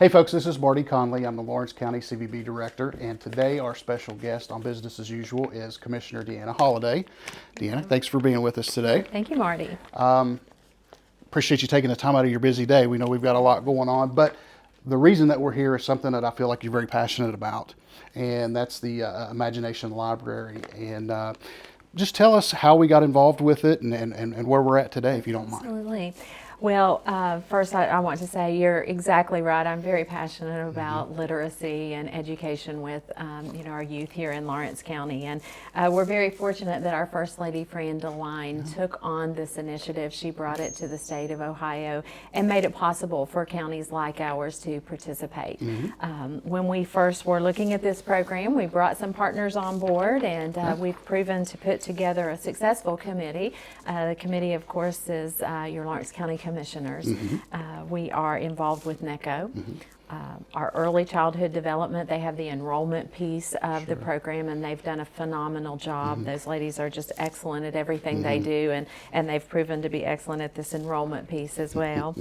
Hey folks, this is Marty Conley. I'm the Lawrence County CVB Director, and today our special guest on Business as Usual is Commissioner Deanna Holliday. Deanna, thanks for being with us today. Thank you, Marty. Appreciate you taking the time out of your busy day. We know we've got a lot going on, but the reason that we're here is something that I feel like you're very passionate about, and that's the Imagination Library. And just tell us how we got involved with it and where we're at today, if you don't mind. Absolutely. Well, first I want to say you're exactly right. I'm very passionate about literacy and education with our youth here in Lawrence County, and we're very fortunate that our First Lady Fran DeLine took on this initiative. She brought it to the state of Ohio and made it possible for counties like ours to participate. When we first were looking at this program, we brought some partners on board, and we've proven to put together a successful committee. The committee, of course, is your Lawrence County Commissioners. We are involved with NECO. Our early childhood development, they have the enrollment piece of the program, and they've done a phenomenal job. Those ladies are just excellent at everything they do, and they've proven to be excellent at this enrollment piece as well.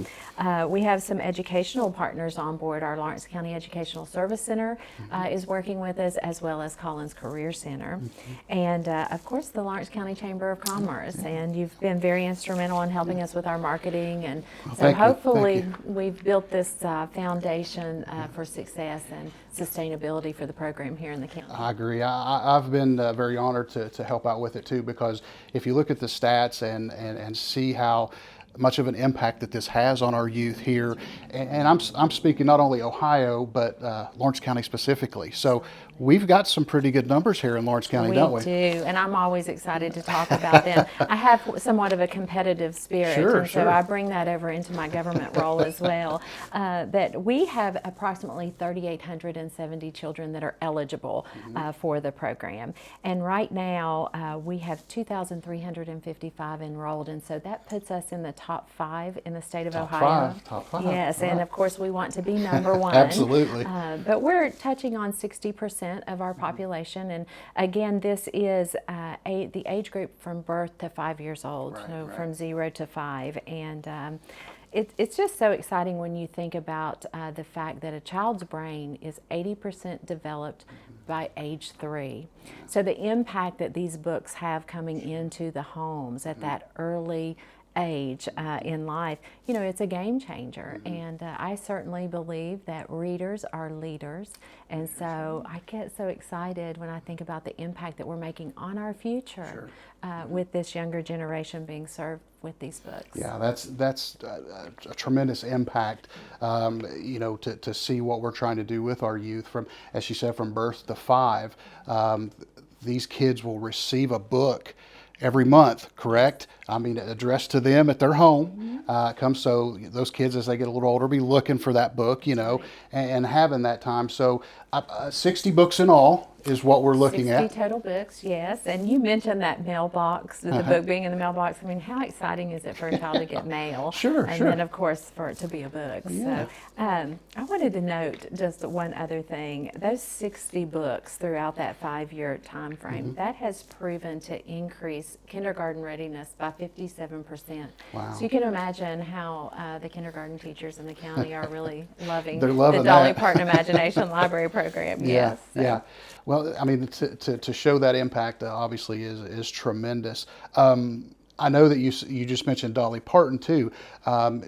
We have some educational partners on board. Our Lawrence County Educational Service Center is working with us, as well as Collins Career Center. And of course, the Lawrence County Chamber of Commerce, and you've been very instrumental in helping us with our marketing, and so hopefully we've built this foundation for success and sustainability for the program here in the county. I agree. I've been very honored to help out with it too, because if you look at the stats and see how much of an impact that this has on our youth here, and I'm speaking not only Ohio, but Lawrence County specifically. So we've got some pretty good numbers here in Lawrence County, don't we? We do, and I'm always excited to talk about them. I have somewhat of a competitive spirit, so I bring that over into my government role as well. That we have approximately 3,870 children that are eligible for the program, and right now we have 2,355 enrolled, and so that puts us in the top 5 in the state of Ohio. Top five. Yes, and of course we want to be number 1. Absolutely. But we're touching on 60% of our population, and again, this is the age group from birth to 5 years old, so from 0 to 5, and it's just so exciting when you think about the fact that a child's brain is 80% developed by age 3. So the impact that these books have coming into the homes at that early age in life, it's a game changer. And I certainly believe that readers are leaders, and so I get so excited when I think about the impact that we're making on our future with this younger generation being served with these books. Yeah, that's a tremendous impact, to see what we're trying to do with our youth from, as you said, from birth to 5. These kids will receive a book every month, correct? I mean, addressed to them at their home. So those kids, as they get a little older, be looking for that book, and having that time. So 60 books in all is what we're looking at. 60 total books, yes. And you mentioned that mailbox, the book being in the mailbox. I mean, how exciting is it for a child to get mail? And then, of course, for it to be a book. So I wanted to note just one other thing. Those 60 books throughout that 5-year time frame, that has proven to increase kindergarten readiness by 57%. Wow. So you can imagine how the kindergarten teachers in the county are really loving the Dolly Parton Imagination Library program. Yeah, yes. Yeah. Well, I mean, to show that impact obviously is tremendous. I know that you just mentioned Dolly Parton too.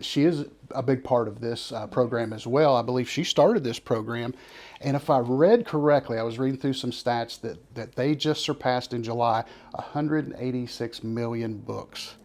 She is a big part of this program as well. I believe she started this program, and if I read correctly, I was reading through some stats that they just surpassed in July 186 million books.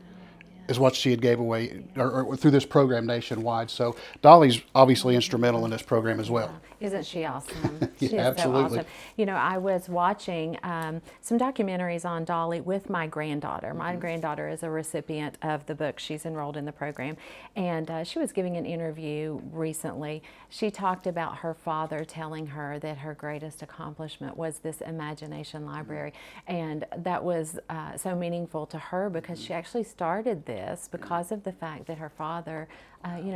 Is what she had gave away or through this program nationwide. So Dolly's obviously instrumental in this program as well. Isn't she awesome? Yeah, She is absolutely. so awesome. I was watching some documentaries on Dolly with my granddaughter. My granddaughter is a recipient of the book. She's enrolled in the program. And she was giving an interview recently. She talked about her father telling her that her greatest accomplishment was this Imagination Library. And that was so meaningful to her because she actually started this this because of the fact that her father,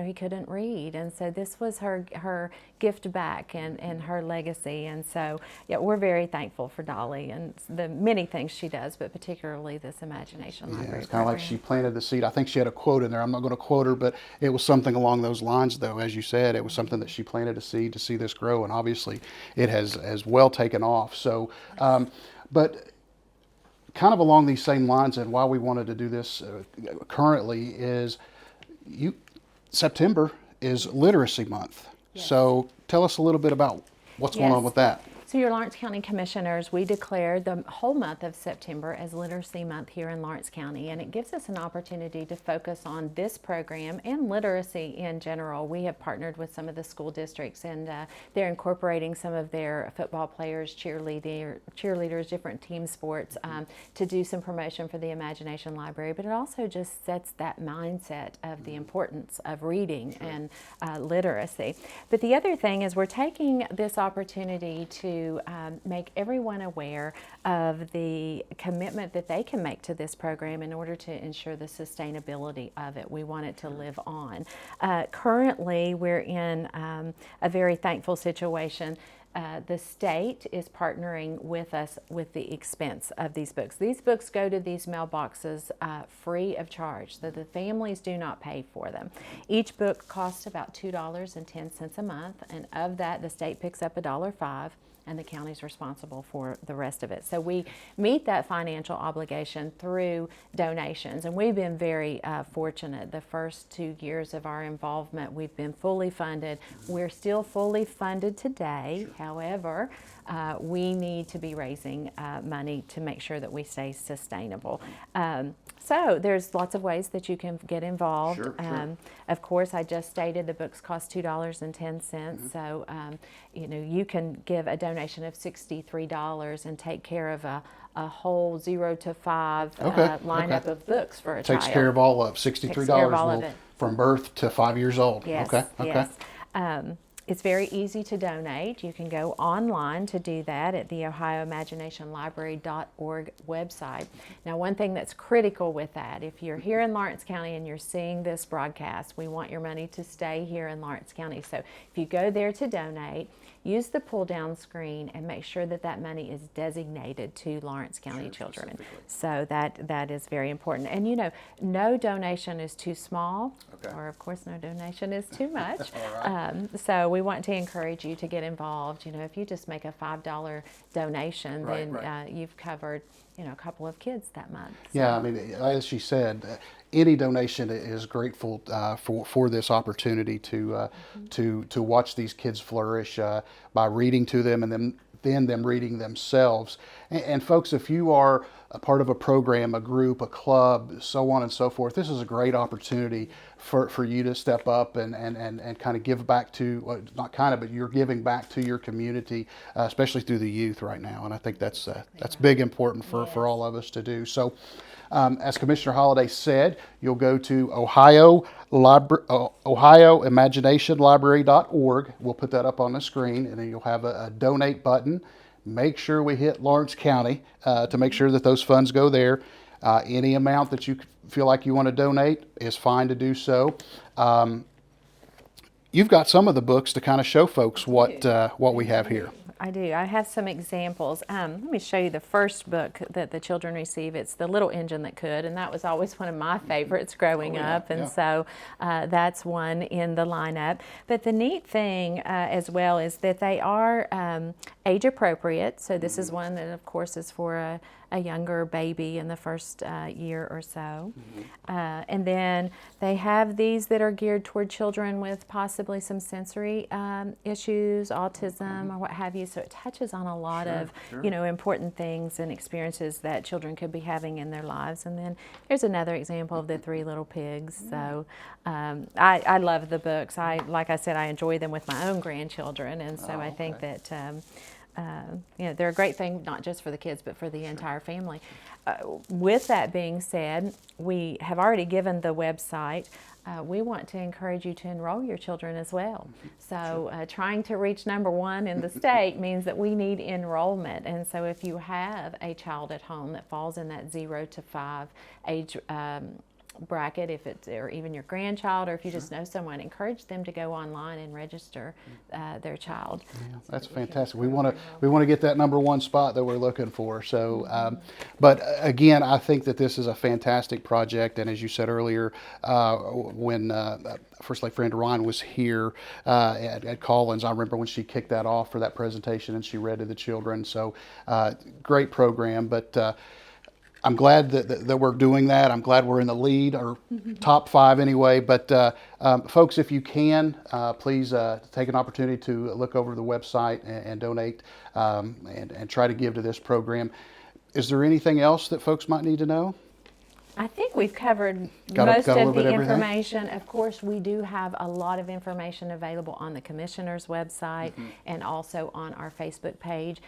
he couldn't read. And so this was her gift back and her legacy. And so, yeah, we're very thankful for Dolly and the many things she does, but particularly this Imagination Yeah, Library it's kind of like program. she planted the seed. I think she had a quote in there. I'm not going to quote her, but it was something along those lines, though. As you said, it was something that she planted a seed to see this grow, and obviously it has well taken off. So, but kind of along these same lines, and why we wanted to do this currently is September is Literacy Month. Yes. So tell us a little bit about what's going on with that. So your Lawrence County Commissioners, we declared the whole month of September as Literacy Month here in Lawrence County, and it gives us an opportunity to focus on this program and literacy in general. We have partnered with some of the school districts, and they're incorporating some of their football players, cheerleaders, different team sports to do some promotion for the Imagination Library, but it also just sets that mindset of the importance of reading and literacy. But the other thing is we're taking this opportunity to make everyone aware of the commitment that they can make to this program in order to ensure the sustainability of it. We want it to live on. Currently, we're in a very thankful situation. The state is partnering with us with the expense of these books. These books go to these mailboxes free of charge, so the families do not pay for them. Each book costs about $2.10 a month, and of that, the state picks up $1.05. And the county's responsible for the rest of it. So we meet that financial obligation through donations, and we've been very fortunate. The first 2 years of our involvement, we've been fully funded. We're still fully funded today. However, we need to be raising money to make sure that we stay sustainable. So there's lots of ways that you can get involved. Sure. Of course, I just stated the books cost $2.10. So you can give a donation of $63 and take care of a whole 0 to 5 lineup of books for a child. Takes care of all of $63 Takes care of all of it. From birth to 5 years old. Yes, yes. It's very easy to donate. You can go online to do that at the ohioimaginationlibrary.org website. Now, one thing that's critical with that, if you're here in Lawrence County and you're seeing this broadcast, we want your money to stay here in Lawrence County. So if you go there to donate, use the pull-down screen and make sure that that money is designated to Lawrence County children. So that is very important. And no donation is too small, or of course no donation is too much. So we want to encourage you to get involved. If you just make a $5 donation, then you've covered a couple of kids that month. So. Yeah, I mean, as she said, any donation is grateful for this opportunity to watch these kids flourish by reading to them and then them reading themselves. And folks, if you are a part of a program, a group, a club, so on and so forth, this is a great opportunity for you to step up and kind of give back to, well, not kind of, but you're giving back to your community, especially through the youth right now. And I think that's big important for all of us to do. So as Commissioner Holliday said, you'll go to ohioimaginationlibrary.org. We'll put that up on the screen, and then you'll have a donate button. Make sure we hit Lawrence County to make sure that those funds go there. Any amount that you feel like you want to donate is fine to do so. You've got some of the books to kind of show folks what we have here. I do. I have some examples. Let me show you the first book that the children receive. It's The Little Engine That Could, and that was always one of my favorites growing up, and so that's one in the lineup. But the neat thing as well is that they are age appropriate, so this is one that of course is for a younger baby in the first year or so. And then they have these that are geared toward children with possibly some sensory issues, autism, or what have you. So it touches on a lot of important things and experiences that children could be having in their lives. And then there's another example of the Three Little Pigs. So I love the books. Like I said, I enjoy them with my own grandchildren, and so I think that they're a great thing, not just for the kids, but for the entire family. With that being said, we have already given the website. We want to encourage you to enroll your children as well. So trying to reach #1 in the state means that we need enrollment. And so if you have a child at home that falls in that 0 to 5 age bracket, if it's, or even your grandchild, or if you just know someone, encourage them to go online and register their child. Yeah, that's fantastic. We want to get that number one spot that we're looking for. So, but again, I think that this is a fantastic project. And as you said earlier, when First Lady Fran Ryan was here at Collins, I remember when she kicked that off for that presentation and she read to the children. So, great program. But I'm glad that we're doing that. I'm glad we're in the lead, or top 5 anyway. But folks, if you can, please take an opportunity to look over the website and donate and try to give to this program. Is there anything else that folks might need to know? I think we've covered Got most a of little bit the of everything? information. Of course, we do have a lot of information available on the Commissioner's website and also on our Facebook page.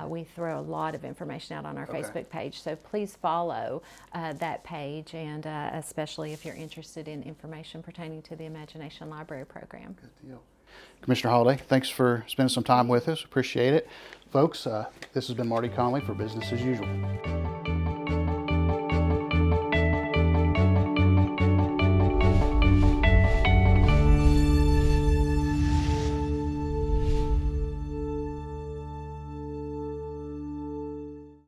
We throw a lot of information out on our Facebook page, so please follow that page, and especially if you're interested in information pertaining to the Imagination Library program. Good deal. Commissioner Holliday, thanks for spending some time with us. Appreciate it. Folks, this has been Marty Conley for Business as Usual.